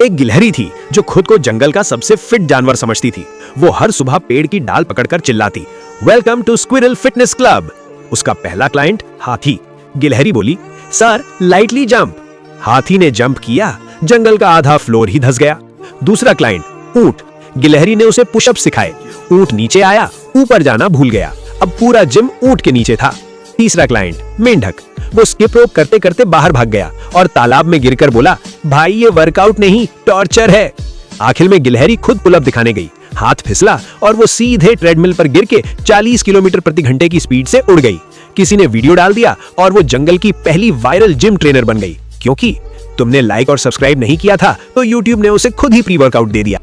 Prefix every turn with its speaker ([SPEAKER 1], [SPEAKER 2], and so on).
[SPEAKER 1] एक गिलहरी थी जो खुद को जंगल का सबसे फिट जानवर समझती थी। वो हर सुबह पेड़ की डाल पकड़कर चिल्लाती, welcome to squirrel fitness club. उसका पहला क्लाइंट हाथी। गिलहरी बोली, सर लाइटली जंप। हाथी ने जंप किया, जंगल का आधा फ्लोर ही धंस गया। दूसरा क्लाइंट ऊंट। गिलहरी ने उसे पुशअप सिखाए। ऊंट नीचे आया, ऊपर जाना भूल गया। अब पूरा जिम ऊंट के नीचे था। तीसरा क्लाइंट मेंढक। वो स्किप रोप करते करते बाहर भाग गया और तालाब में गिरकर बोला, भाई ये वर्कआउट नहीं टॉर्चर है। आखिर में गिलहरी खुद पुलअप दिखाने गई। हाथ फिसला और वो सीधे ट्रेडमिल पर गिर के 40 किलोमीटर प्रति घंटे की स्पीड से उड़ गई। किसी ने वीडियो डाल दिया और वो जंगल की पहली वायरल जिम ट्रेनर बन गई। क्योंकि तुमने लाइक और सब्सक्राइब नहीं किया था तो YouTube ने उसे खुद ही प्री वर्कआउट दे दिया।